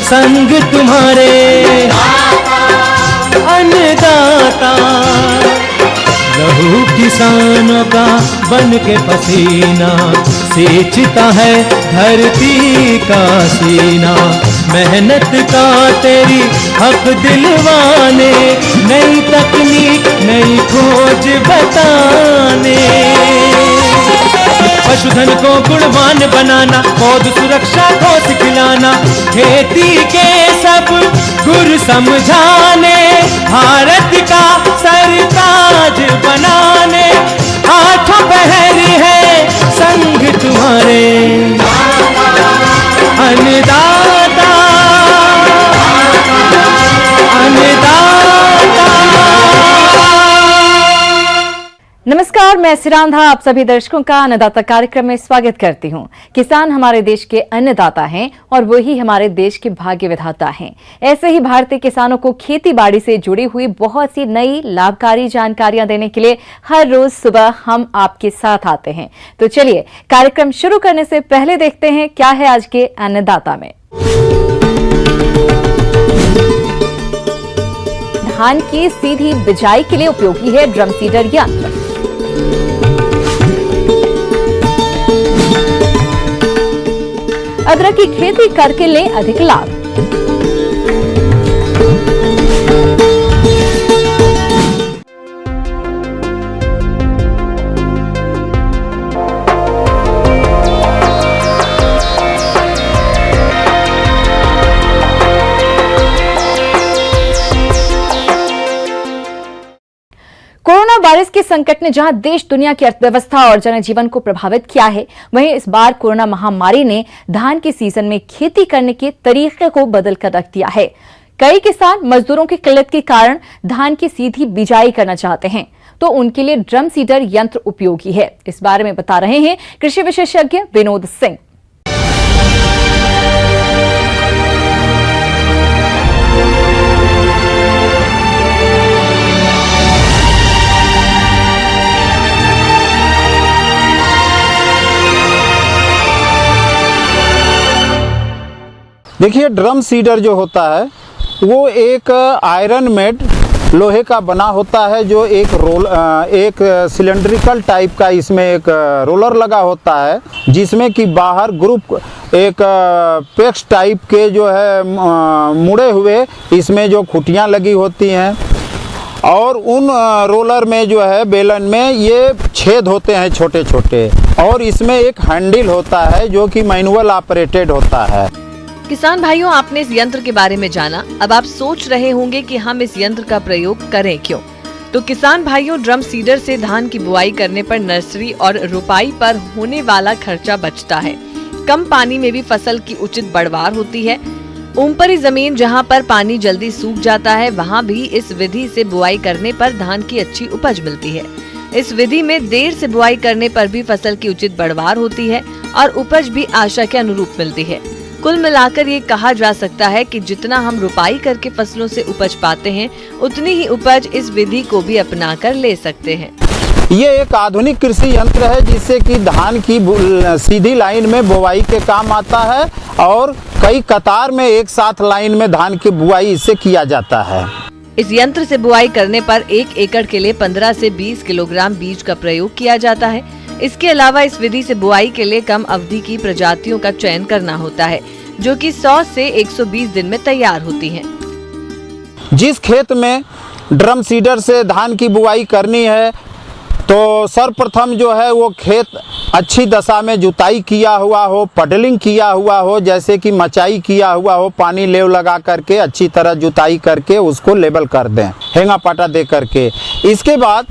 संग तुम्हारे अन्नदाता। लहू किसानों का बन के पसीना सींचता है धरती का सीना। मेहनत का तेरी हक दिलवाने, नई तकनीक नई खोज बताने। पशुधन को गुणवान बनाना, पौध सुरक्षा को सिखलाना, खेती के सब गुर समझाने, भारत का सरताज बनाने। आठों पहर है संग तुम्हारे अन्नदाता अन्नदाता। नमस्कार, मैं सिरांधा आप सभी दर्शकों का अन्नदाता कार्यक्रम में स्वागत करती हूं। किसान हमारे देश के अन्नदाता हैं और वही हमारे देश के भाग्य विधाता हैं। ऐसे ही भारतीय किसानों को खेती बाड़ी से जुड़ी हुई बहुत सी नई लाभकारी जानकारियां देने के लिए हर रोज सुबह हम आपके साथ आते हैं। तो चलिए कार्यक्रम शुरू करने से पहले देखते हैं क्या है आज के अन्नदाता में। धान की सीधी बिजाई के लिए उपयोगी है ड्रम सीडर यंत्र। अदरक की खेती करके लें अधिक लाभ। कोरोना वायरस के संकट ने जहां देश दुनिया की अर्थव्यवस्था और जनजीवन को प्रभावित किया है, वहीं इस बार कोरोना महामारी ने धान के सीजन में खेती करने के तरीके को बदल कर रख दिया है। कई किसान मजदूरों की किल्लत के कारण धान की सीधी बिजाई करना चाहते हैं, तो उनके लिए ड्रम सीडर यंत्र उपयोगी है। इस बारे में बता रहे हैं कृषि विशेषज्ञ विनोद सिंह। देखिए, ड्रम सीडर जो होता है वो एक आयरन मेड लोहे का बना होता है, जो एक सिलेंड्रिकल टाइप का इसमें एक रोलर लगा होता है, जिसमें कि बाहर ग्रुप एक पेक्स टाइप के जो है मुड़े हुए इसमें जो खुटियाँ लगी होती हैं, और उन रोलर में जो है बेलन में ये छेद होते हैं छोटे छोटे, और इसमें एक हैंडल होता है जो कि मैनुअल ऑपरेटेड होता है। किसान भाइयों, आपने इस यंत्र के बारे में जाना। अब आप सोच रहे होंगे कि हम इस यंत्र का प्रयोग करें क्यों? तो किसान भाइयों, ड्रम सीडर से धान की बुआई करने पर नर्सरी और रुपाई पर होने वाला खर्चा बचता है। कम पानी में भी फसल की उचित बढ़वार होती है। ऊपरी जमीन जहां पर पानी जल्दी सूख जाता है, वहां भी इस विधि से बुआई करने पर धान की अच्छी उपज मिलती है। इस विधि में देर से बुआई करने पर भी फसल की उचित बढ़वार होती है और उपज भी आशा के अनुरूप मिलती है। कुल मिलाकर ये कहा जा सकता है कि जितना हम रुपाई करके फसलों से उपज पाते हैं, उतनी ही उपज इस विधि को भी अपनाकर ले सकते हैं। ये एक आधुनिक कृषि यंत्र है जिससे कि धान की सीधी लाइन में बुआई के काम आता है, और कई कतार में एक साथ लाइन में धान की बुआई इससे किया जाता है। इस यंत्र से बुआई करने पर 1 एकड़ के लिए 15 से 20 किलोग्राम बीज का प्रयोग किया जाता है। इसके अलावा इस विधि से बुआई के लिए कम अवधि की प्रजातियों का चयन करना होता है, जो कि 100 से 120 दिन में तैयार होती हैं। जिस खेत में ड्रम सीडर से धान की बुआई करनी है, तो सर्वप्रथम जो है वो खेत अच्छी दशा में जुताई किया हुआ हो, पडलिंग किया हुआ हो, जैसे कि मचाई किया हुआ हो, पानी लेव लगा करके अच्छी तरह जुताई करके उसको लेबल कर दें, हेंगा पाटा दे करके। इसके बाद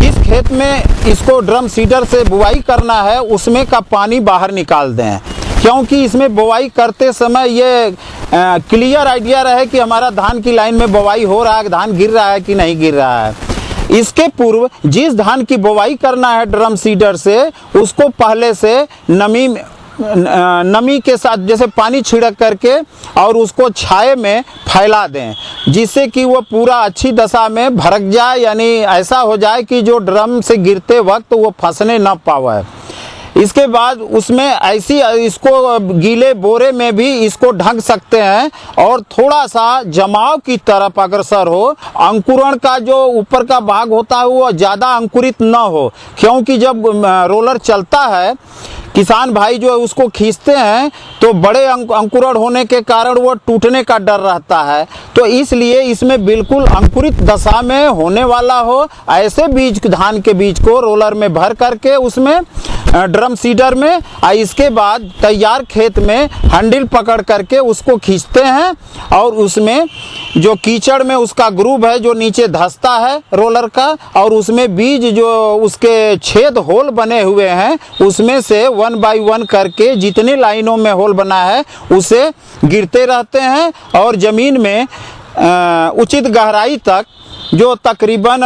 इस खेत में इसको ड्रम सीडर से बुआई करना है, उसमें का पानी बाहर निकाल दें, क्योंकि इसमें बुआई करते समय ये क्लियर आइडिया रहे कि हमारा धान की लाइन में बुआई हो रहा है, धान गिर रहा है कि नहीं गिर रहा है। इसके पूर्व जिस धान की बुआई करना है ड्रम सीडर से, उसको पहले से नमी के साथ जैसे पानी छिड़क करके और उसको छाए में फैला दें, जिससे कि वो पूरा अच्छी दशा में भरक जाए, यानी ऐसा हो जाए कि जो ड्रम से गिरते वक्त वो फंसने न पावे। इसके बाद उसमें ऐसी इसको गीले बोरे में भी इसको ढक सकते हैं और थोड़ा सा जमाव की तरफ अग्रसर हो, अंकुरण का जो ऊपर का भाग होता है वो ज़्यादा अंकुरित न हो, क्योंकि जब रोलर चलता है किसान भाई जो है उसको खींचते हैं तो बड़े अंकुरण होने के कारण वो टूटने का डर रहता है। तो इसलिए इसमें बिल्कुल अंकुरित दशा में होने वाला हो ऐसे बीज, धान के बीज को रोलर में भर करके उसमें ड्रम सीडर में, इसके बाद तैयार खेत में हैंडल पकड़ करके उसको खींचते हैं और उसमें जो कीचड़ में उसका ग्रूव है जो नीचे धंसता है रोलर का, और उसमें बीज जो उसके छेद होल बने हुए हैं उसमें से 1 बाय 1 करके जितने लाइनों में होल बना है उसे गिरते रहते हैं और ज़मीन में उचित गहराई तक जो तकरीबन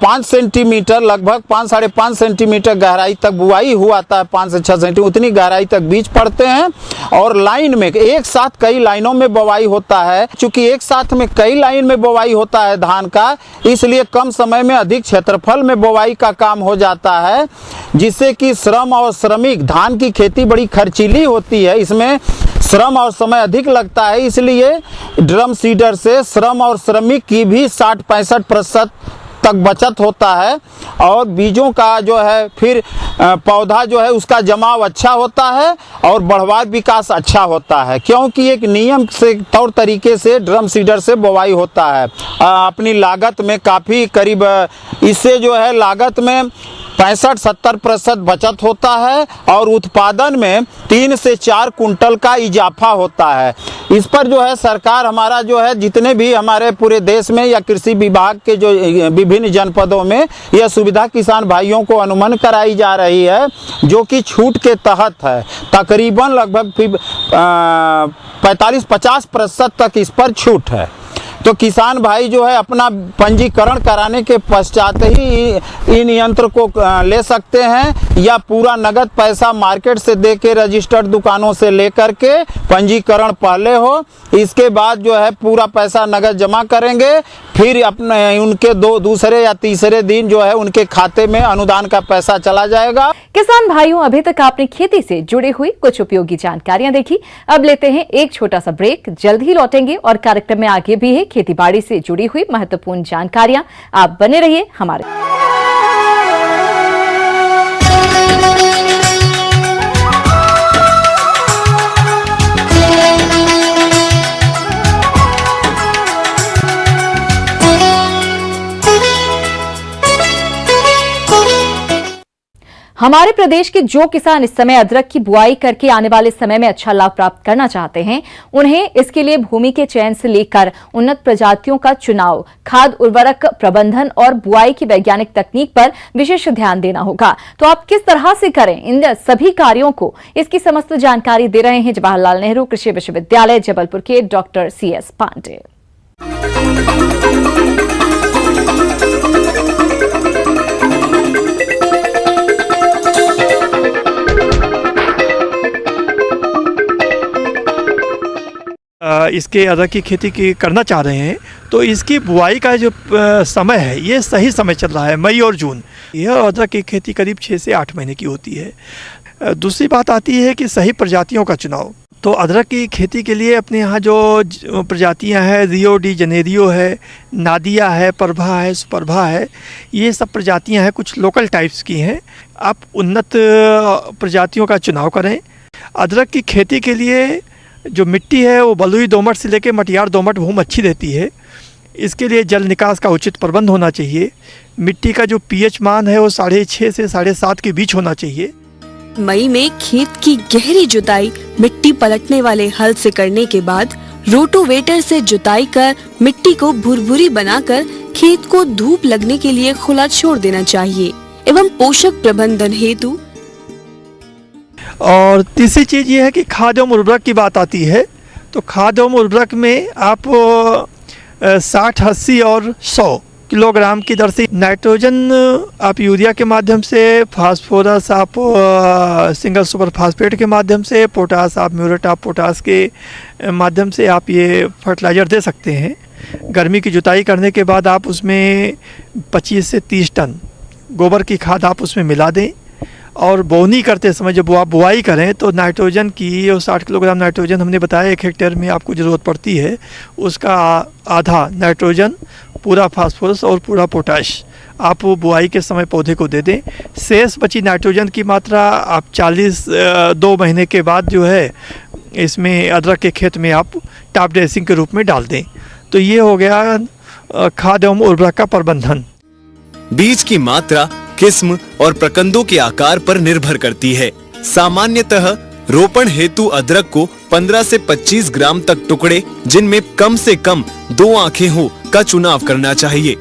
5 सेंटीमीटर, लगभग 5-5.5 सेंटीमीटर गहराई तक बुआई हुआ था, 5 से 6 सेंटीमीटर उतनी गहराई तक बीज पड़ते हैं। और लाइन में एक साथ कई लाइनों में बोवाई होता है। चूँकि एक साथ में कई लाइन में बोवाई होता है धान का, इसलिए कम समय में अधिक क्षेत्रफल में बोवाई का काम हो जाता है, जिससे कि श्रम और श्रमिक, धान की खेती बड़ी खर्चीली होती है, इसमें श्रम और समय अधिक लगता है, इसलिए ड्रम सीडर से श्रम और श्रमिक की भी 60-65% तक बचत होता है। और बीजों का जो है फिर पौधा जो है उसका जमाव अच्छा होता है और बढ़वार विकास अच्छा होता है, क्योंकि एक नियम से तौर तरीके से ड्रम सीडर से बोवाई होता है। अपनी लागत में काफ़ी करीब इससे जो है लागत में 65-70% बचत होता है और उत्पादन में 3 से 4 कुंटल का इजाफा होता है। इस पर जो है सरकार हमारा जो है जितने भी हमारे पूरे देश में या कृषि विभाग के जो विभिन्न जनपदों में यह सुविधा किसान भाइयों को अनुमन कराई जा रही है, जो कि छूट के तहत है। तकरीबन लगभग 45-50% तक इस पर छूट है। तो किसान भाई जो है अपना पंजीकरण कराने के पश्चात ही इन यंत्र को ले सकते हैं, या पूरा नगद पैसा मार्केट से दे के रजिस्टर्ड दुकानों से ले करके पंजीकरण पहले हो, इसके बाद जो है पूरा पैसा नगद जमा करेंगे, फिर अपने उनके दूसरे या तीसरे दिन जो है उनके खाते में अनुदान का पैसा चला जाएगा। किसान भाइयों, अभी तक आपने खेती से जुड़ी हुई कुछ उपयोगी जानकारियां देखी। अब लेते हैं एक छोटा सा ब्रेक, जल्द ही लौटेंगे और कार्यक्रम में आगे भी है खेतीबाड़ी से जुड़ी हुई महत्वपूर्ण जानकारियां। आप बने रहिए हमारे। हमारे प्रदेश के जो किसान इस समय अदरक की बुआई करके आने वाले समय में अच्छा लाभ प्राप्त करना चाहते हैं, उन्हें इसके लिए भूमि के चयन से लेकर उन्नत प्रजातियों का चुनाव, खाद उर्वरक प्रबंधन और बुआई की वैज्ञानिक तकनीक पर विशेष ध्यान देना होगा। तो आप किस तरह से करें इन सभी कार्यों को, इसकी समस्त जानकारी दे रहे हैं जवाहरलाल नेहरू कृषि विश्वविद्यालय जबलपुर के डॉक्टर CS पांडे। इसके अदरक की खेती करना चाह रहे हैं, तो इसकी बुआई का जो समय है ये सही समय चल रहा है, मई और जून। यह अदरक की खेती करीब 6 से 8 महीने की होती है। दूसरी बात आती है कि सही प्रजातियों का चुनाव। तो अदरक की खेती के लिए अपने यहाँ जो प्रजातियाँ हैं, रियो डी जनेरियो है, नादिया है, प्रभा है, सुप्रभा है, ये सब प्रजातियाँ हैं, कुछ लोकल टाइप्स की हैं। आप उन्नत प्रजातियों का चुनाव करें। अदरक की खेती के लिए जो मिट्टी है वो बलुई दोमट से लेकर मटियार दोमट भूमि अच्छी रहती है। इसके लिए जल निकास का उचित प्रबंध होना चाहिए। मिट्टी का जो pH मान है वो 6.5 से 7.5 के बीच होना चाहिए। मई में खेत की गहरी जुताई मिट्टी पलटने वाले हल से करने के बाद रोटोवेटर से जुताई कर मिट्टी को भुरभुरी बनाकर खेत को धूप लगने के लिए खुला छोड़ देना चाहिए एवं पोषक प्रबंधन हेतु। और तीसरी चीज़ ये है कि खाद एवं उर्वरक की बात आती है, तो खाद एवं उर्वरक में आप 60, 80 और 100 किलोग्राम की दर से नाइट्रोजन आप यूरिया के माध्यम से, फास्फोरस आप सिंगल सुपर फास्फेट के माध्यम से, पोटास आप म्यूरेट ऑफ पोटास के माध्यम से आप ये फर्टिलाइज़र दे सकते हैं। गर्मी की जुताई करने के बाद आप उसमें 25 से 30 टन गोबर की खाद आप उसमें मिला दें और बोनी करते समय जब आप बुआई करें तो नाइट्रोजन की 60 किलोग्राम नाइट्रोजन हमने बताया 1 हेक्टेयर में आपको ज़रूरत पड़ती है। उसका आधा नाइट्रोजन, पूरा फास्फोरस और पूरा पोटाश आप बुआई के समय पौधे को दे दें। शेष बची नाइट्रोजन की मात्रा आप 2 महीने के बाद जो है इसमें अदरक के खेत में आप टॉप ड्रेसिंग के रूप में डाल दें। तो ये हो गया खाद एवं उर्वरक का प्रबंधन। बीज की मात्रा, किस्म और प्रकंदों के आकार पर निर्भर करती है। सामान्यतः रोपण हेतु अदरक को 15 से 25 ग्राम तक टुकड़े जिनमें कम से कम 2 आंखें हो का चुनाव करना चाहिए।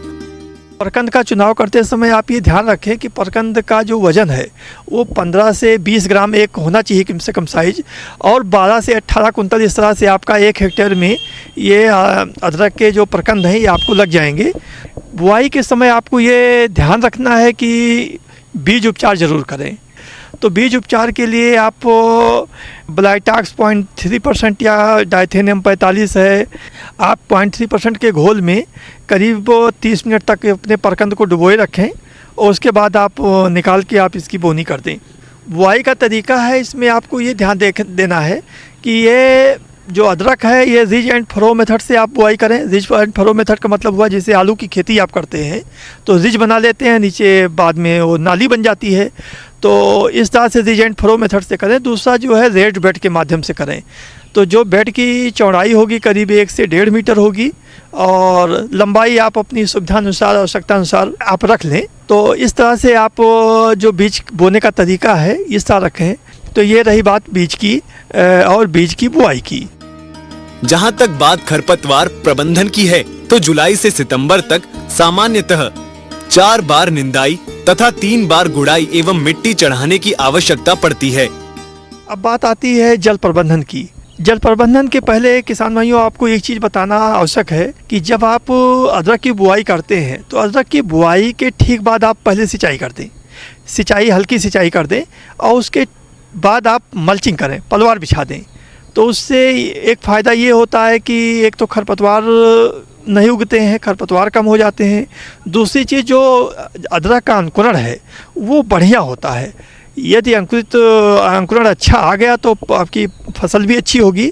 प्रकंद का चुनाव करते समय आप ये ध्यान रखें कि प्रकंद का जो वजन है वो 15 से 20 ग्राम एक होना चाहिए कम से कम साइज, और 12 से 18 कुंतल इस तरह से आपका 1 हेक्टेयर में ये अदरक के जो प्रकंद हैं ये आपको लग जाएंगे। बुआई के समय आपको ये ध्यान रखना है कि बीज उपचार ज़रूर करें। तो बीज उपचार के लिए आप ब्लाइटॉक्स 0.3% या डाइथेनियम 45 है, आप 0.3% के घोल में करीब 30 मिनट तक अपने प्रकंद को डुबोए रखें और उसके बाद आप निकाल के आप इसकी बोनी कर दें। बुआई का तरीका है, इसमें आपको ये ध्यान देना है कि ये जो अदरक है ये रिज एंड फरो मेथड से आप बुआई करें। रिज एंड फरो मेथड का मतलब हुआ जैसे आलू की खेती आप करते हैं तो रिज बना लेते हैं, नीचे बाद में वो नाली बन जाती है, तो इस तरह से रिज एंड फरो मेथड से करें। दूसरा जो है रेड बेड के माध्यम से करें। तो जो बेड की चौड़ाई होगी करीब 1 से 1.5 मीटर होगी और लंबाई आप अपनी सुविधानुसार, आवश्यकता अनुसार आप रख लें। तो इस तरह से आप जो बीज बोने का तरीका है इस तरह रखें। तो ये रही बात बीज की और बीज की बुआई की। जहाँ तक बात खरपतवार प्रबंधन की है तो जुलाई से सितंबर तक सामान्यतः 4 बार निंदाई तथा 3 बार गुड़ाई एवं मिट्टी चढ़ाने की आवश्यकता पड़ती है। अब बात आती है जल प्रबंधन की। जल प्रबंधन के पहले किसान भाइयों आपको एक चीज़ बताना आवश्यक है कि जब आप अदरक की बुआई करते हैं तो अदरक की बुआई के ठीक बाद आप पहले सिंचाई कर दें। सिंचाई, हल्की सिंचाई कर दें और उसके बाद आप मल्चिंग करें, पलवार बिछा दें। तो उससे एक फ़ायदा ये होता है कि एक तो खरपतवार नहीं उगते हैं, खरपतवार कम हो जाते हैं। दूसरी चीज़ जो अदरक का अंकुरण है वो बढ़िया होता है। यदि अंकुरण अच्छा आ गया तो आपकी फसल भी अच्छी होगी।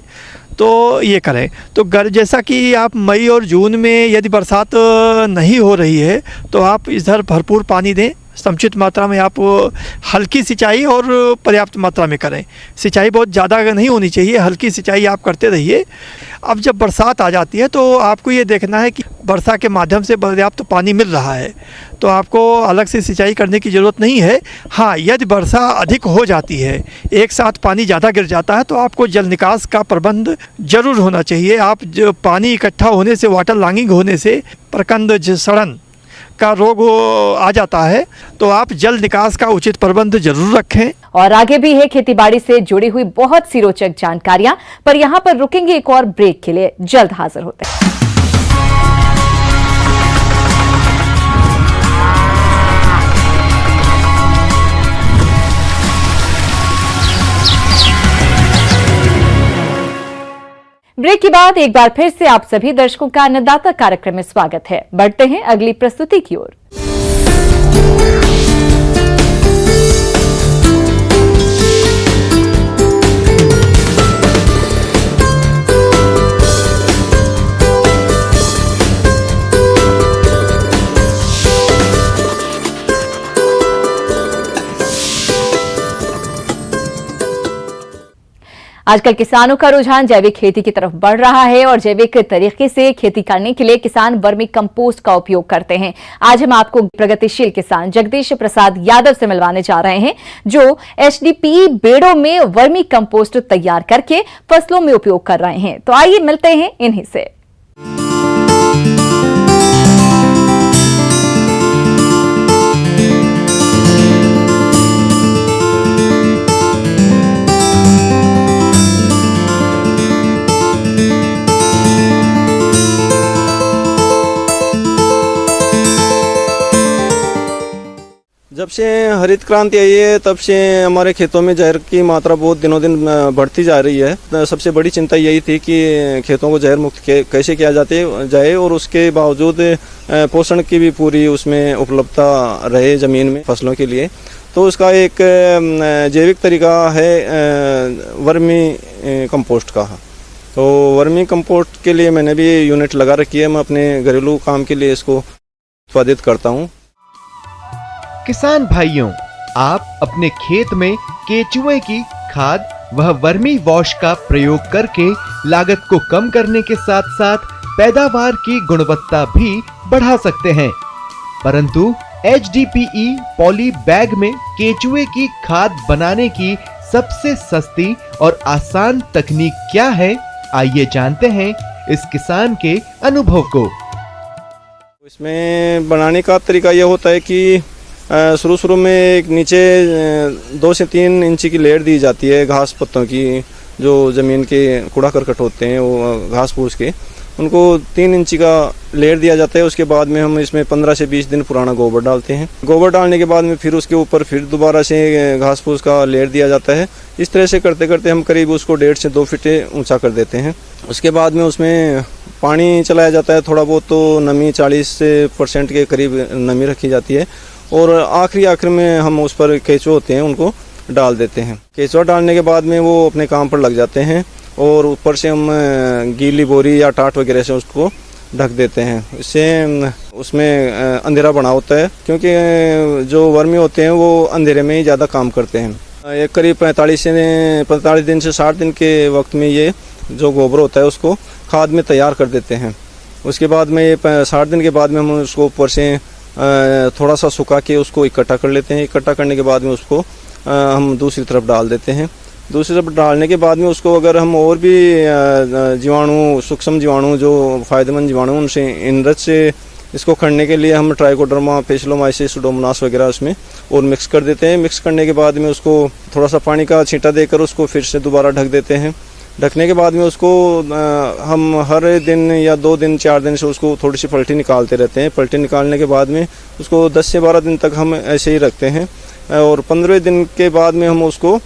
तो ये करें। तो जैसा कि आप मई और जून में यदि बरसात नहीं हो रही है तो आप इधर भरपूर पानी दें। समुचित मात्रा में आप हल्की सिंचाई और पर्याप्त मात्रा में करें। सिंचाई बहुत ज़्यादा नहीं होनी चाहिए, हल्की सिंचाई आप करते रहिए। अब जब बरसात आ जाती है तो आपको ये देखना है कि वर्षा के माध्यम से पर्याप्त पानी मिल रहा है, तो आपको अलग से सिंचाई करने की ज़रूरत नहीं है। हाँ, यदि वर्षा अधिक हो जाती है, एक साथ पानी ज़्यादा गिर जाता है, तो आपको जल निकास का प्रबंध जरूर होना चाहिए। आप जो पानी इकट्ठा होने से, वाटर लॉगिंग होने से प्रकंद सड़न का रोग आ जाता है, तो आप जल निकास का उचित प्रबंध जरूर रखें। और आगे भी है खेतीबाड़ी से जुड़ी हुई बहुत सी रोचक जानकारियां, पर यहां पर रुकेंगे एक और ब्रेक के लिए। जल्द हाजिर होते हैं। ब्रेक के बाद एक बार फिर से आप सभी दर्शकों का अन्नदाता कार्यक्रम में स्वागत है। बढ़ते हैं अगली प्रस्तुति की ओर। आजकल किसानों का रुझान जैविक खेती की तरफ बढ़ रहा है और जैविक तरीके से खेती करने के लिए किसान वर्मी कंपोस्ट का उपयोग करते हैं। आज हम आपको प्रगतिशील किसान जगदीश प्रसाद यादव से मिलवाने जा रहे हैं, जो एचडीपी बेड़ों में वर्मी कंपोस्ट तैयार करके फसलों में उपयोग कर रहे हैं। तो आइए मिलते हैं इन्हीं से। जब से हरित क्रांति आई है तब से हमारे खेतों में जहर की मात्रा बहुत दिनों दिन बढ़ती जा रही है। सबसे बड़ी चिंता यही थी कि खेतों को जहर मुक्त कैसे किया जाए और उसके बावजूद पोषण की भी पूरी उसमें उपलब्धता रहे ज़मीन में फसलों के लिए। तो उसका एक जैविक तरीका है वर्मी कंपोस्ट का। तो वर्मी कंपोस्ट के लिए मैंने भी यूनिट लगा रखी है। मैं अपने घरेलू काम के लिए इसको उत्पादित करता हूँ। किसान भाइयों, आप अपने खेत में केचुए की खाद वह वर्मी वॉश का प्रयोग करके लागत को कम करने के साथ साथ पैदावार की गुणवत्ता भी बढ़ा सकते हैं। परंतु HDPE पॉली बैग में केचुए की खाद बनाने की सबसे सस्ती और आसान तकनीक क्या है, आइए जानते हैं इस किसान के अनुभव को। इसमें बनाने का तरीका यह होता है कि शुरू में एक नीचे 2 से 3 इंची की लेयर दी जाती है घास पत्तों की, जो ज़मीन के कूड़ा करकट होते हैं वो घास फूस के, उनको 3 इंची का लेयर दिया जाता है। उसके बाद में हम इसमें 15 से 20 दिन पुराना गोबर डालते हैं। गोबर डालने के बाद में फिर उसके ऊपर फिर दोबारा से घास फूस का लेयर दिया जाता है। इस तरह से करते करते हम करीब उसको 1.5 से 2 फीट ऊंचा कर देते हैं। उसके बाद में उसमें पानी चलाया जाता है थोड़ा बहुत, तो नमी 40% के करीब नमी रखी जाती है। और आखिरी में हम उस पर केंचुए होते हैं उनको डाल देते हैं। केंचुआ डालने के बाद में वो अपने काम पर लग जाते हैं और ऊपर से हम गीली बोरी या टाट वगैरह से उसको ढक देते हैं। इससे उसमें अंधेरा बना होता है, क्योंकि जो वर्मी होते हैं वो अंधेरे में ही ज़्यादा काम करते हैं। ये करीब 45 दिन से 60 दिन के वक्त में ये जो गोबर होता है उसको खाद में तैयार कर देते हैं। उसके बाद में ये 60 दिन के बाद में हम उसको ऊपर से थोड़ा सा सुखा के उसको इकट्ठा कर लेते हैं। इकट्ठा करने के बाद में उसको हम दूसरी तरफ डाल देते हैं। दूसरी तरफ डालने के बाद में उसको अगर हम और भी जीवाणु, सूक्ष्म जीवाणु जो फ़ायदेमंद जीवाणु, उनसे इनरच से इसको करने के लिए हम ट्राइकोडर्मा, पेसिलोमाइसिस, सुडोमोनास वगैरह उसमें और मिक्स कर देते हैं। मिक्स करने के बाद में उसको थोड़ा सा पानी का छींटा देकर उसको फिर से दोबारा ढक देते हैं। ढकने के बाद में उसको हम हर दिन या 2 दिन 4 दिन से उसको थोड़ी सी पलटी निकालते रहते हैं। पलटी निकालने के बाद में उसको 10 से 12 दिन तक हम ऐसे ही रखते हैं और 15वें दिन के बाद में हम उसको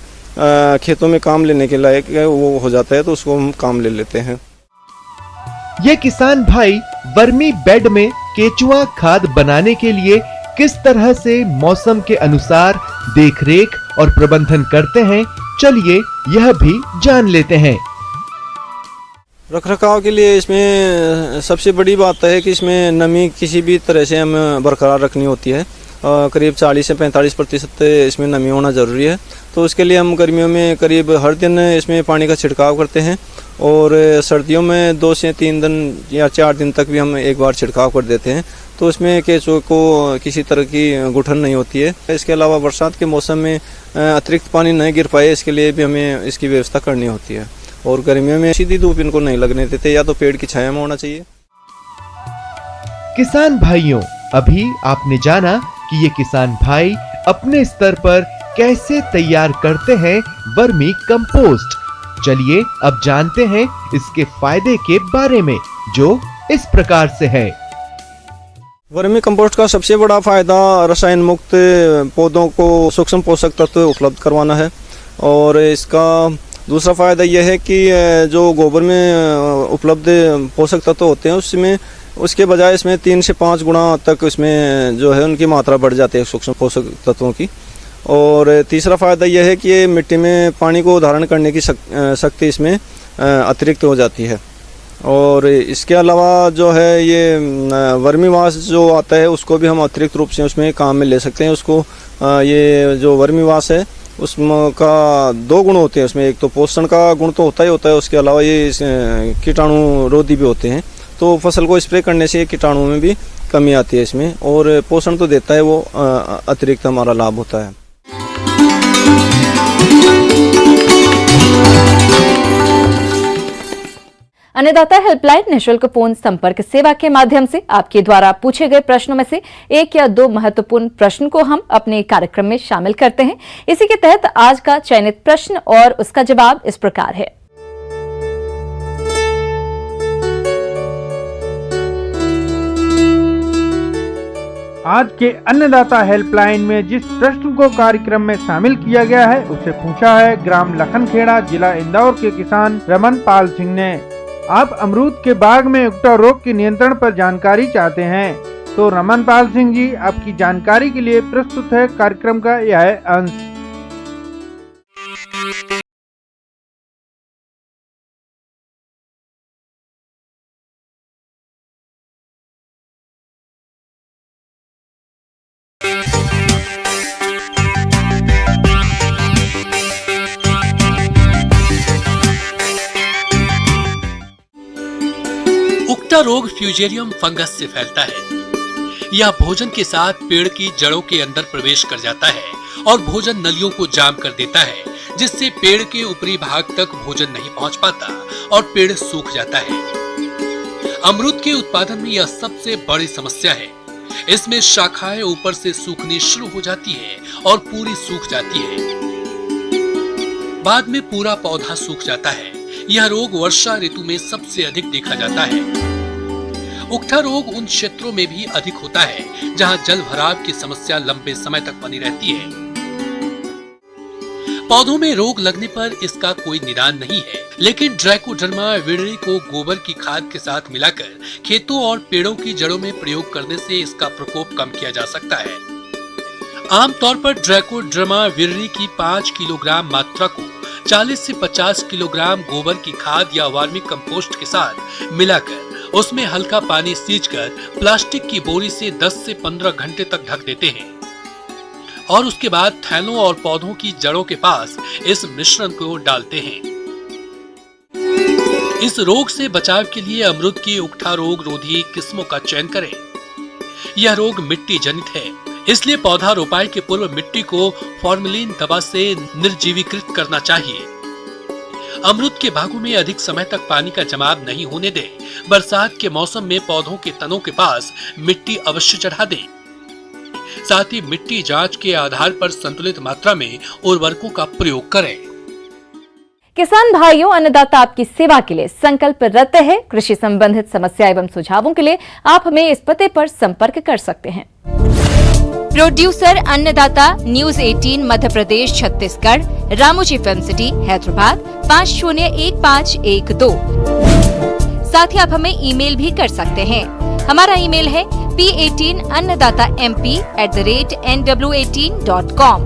खेतों में काम लेने के लायक वो हो जाता है, तो उसको हम काम ले लेते हैं। ये किसान भाई वर्मी बेड में केचुआ खाद बनाने के लिए किस तरह से मौसम के अनुसार देखरेख और प्रबंधन करते हैं, चलिए यह भी जान लेते हैं। रखरखाव के लिए इसमें सबसे बड़ी बात है कि इसमें नमी किसी भी तरह से हमें बरकरार रखनी होती है। करीब 40 से 45% इसमें नमी होना ज़रूरी है। तो उसके लिए हम गर्मियों में करीब हर दिन इसमें पानी का छिड़काव करते हैं और सर्दियों में 2 से 3 दिन या 4 दिन तक भी हम एक बार छिड़काव कर देते हैं। तो उसमें केंचुए को किसी तरह की घुटन नहीं होती है। इसके अलावा बरसात के मौसम में अतिरिक्त पानी नहीं गिर पाए, इसके लिए भी हमें इसकी व्यवस्था करनी होती है। और गर्मियों में सीधी धूप इनको नहीं लगने देते, या तो पेड़ की छाया में होना चाहिए। किसान भाइयों, अभी आपने जाना कि ये किसान भाई अपने स्तर पर कैसे तैयार करते हैं वर्मी कंपोस्ट। चलिए अब जानते हैं इसके फायदे के बारे में, जो इस प्रकार से है। वर्मी कंपोस्ट का सबसे बड़ा फायदा रसायन मुक्त पौधों को सूक्ष्म पोषक तत्व उपलब्ध करवाना है। और इसका दूसरा फायदा यह है कि जो गोबर में उपलब्ध पोषक तत्व होते हैं उसमें उसके बजाय इसमें 3 से 5 गुना तक इसमें जो है उनकी मात्रा बढ़ जाती है सूक्ष्म पोषक तत्वों की। और तीसरा फायदा यह है कि ये मिट्टी में पानी को धारण करने की शक्ति इसमें अतिरिक्त हो जाती है। और इसके अलावा जो है ये वर्मी वाश जो आता है उसको भी हम अतिरिक्त रूप से उसमें काम में ले सकते हैं। उसको ये जो वर्मी वाश है उसका 2 गुण होते हैं उसमें। एक तो पोषण का गुण तो होता है, उसके अलावा ये कीटाणु रोधी भी होते हैं। तो फसल को स्प्रे करने से कीटाणुओं में भी कमी आती है इसमें, और पोषण तो देता है वो, अतिरिक्त हमारा लाभ होता है। अन्नदाता हेल्पलाइन निःशुल्क फोन संपर्क सेवा के माध्यम से आपके द्वारा पूछे गए प्रश्नों में से 1 या 2 महत्वपूर्ण प्रश्न को हम अपने कार्यक्रम में शामिल करते हैं। इसी के तहत आज का चयनित प्रश्न और उसका जवाब इस प्रकार है। आज के अन्नदाता हेल्पलाइन में जिस प्रश्न को कार्यक्रम में शामिल किया गया है उसे पूछा है ग्राम लखनखेड़ा, जिला इंदौर के किसान रमन पाल सिंह ने। आप अमरूद के बाग में उगता रोग के नियंत्रण पर जानकारी चाहते हैं तो रमन पाल सिंह जी आपकी जानकारी के लिए प्रस्तुत है कार्यक्रम का यह अंश। उकटा रोग फ्यूजेरियम फंगस से फैलता है। यह भोजन के साथ पेड़ की जड़ों के अंदर प्रवेश कर जाता है और भोजन नलियों को जाम कर देता है, जिससे पेड़ के ऊपरी भाग तक भोजन नहीं पहुंच पाता और पेड़ सूख जाता है। अमरूद के उत्पादन में यह सबसे बड़ी समस्या है। इसमें शाखाएं ऊपर से सूखनी शुरू हो जाती है और पूरी सूख जाती है। बाद में पूरा पौधा सूख जाता है। यह रोग वर्षा ऋतु में सबसे अधिक देखा जाता है। उकठा रोग उन क्षेत्रों में भी अधिक होता है जहां जल भराव की समस्या लंबे समय तक बनी रहती है। पौधों में रोग लगने पर इसका कोई निदान नहीं है, लेकिन ट्राइकोडर्मा विरिडी को गोबर की खाद के साथ मिलाकर खेतों और पेड़ों की जड़ों में प्रयोग करने से इसका प्रकोप कम किया जा सकता है। आमतौर पर ट्राइकोडर्मा विरिडी की 5 किलोग्राम मात्रा को 40 से 50 किलोग्राम गोबर की खाद या वर्मी कंपोस्ट के साथ मिलाकर उसमें हल्का पानी सींचकर प्लास्टिक की बोरी से 10 से 15 घंटे तक ढक देते हैं और उसके बाद थैलों और पौधों की जड़ों के पास इस मिश्रण को डालते हैं। इस रोग से बचाव के लिए अमरूद की उकठा रोग रोधी किस्मों का चयन करें। यह रोग मिट्टी जनित है, इसलिए पौधा रोपाई के पूर्व मिट्टी को फॉर्मेलिन दवा से निर्जीवीकृत करना चाहिए। अमरूद के भागों में अधिक समय तक पानी का जमाव नहीं होने दें। बरसात के मौसम में पौधों के तनों के पास मिट्टी अवश्य चढ़ा दें। साथ ही मिट्टी जांच के आधार पर संतुलित मात्रा में उर्वरकों का प्रयोग करें। किसान भाइयों, अन्नदाता आपकी सेवा के लिए संकल्परत है। कृषि संबंधित समस्या एवं सुझावों के लिए आप हमें इस पते पर संपर्क कर सकते हैं। प्रोड्यूसर अन्नदाता, news 18 Madhya Pradesh Chhattisgarh, Ramoji film city Hyderabad 501512। साथ ही आप हमें ईमेल भी कर सकते हैं। हमारा ईमेल है p18annadatamp@nw18.com।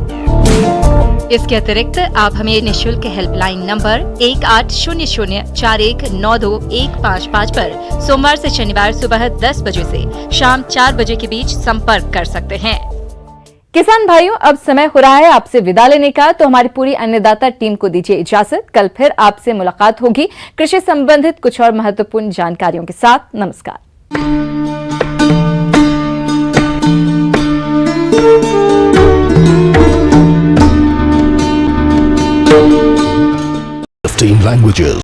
इसके अतिरिक्त आप हमें निःशुल्क हेल्पलाइन नंबर 180041921555 पर सोमवार से शनिवार सुबह 10 बजे से शाम 4 बजे के बीच संपर्क कर सकते हैं। किसान भाइयों, अब समय हो रहा है आपसे विदा लेने का, तो हमारी पूरी अन्नदाता टीम को दीजिए इजाजत। कल फिर आपसे मुलाकात होगी कृषि संबंधित कुछ और महत्वपूर्ण जानकारियों के साथ। नमस्कार। languages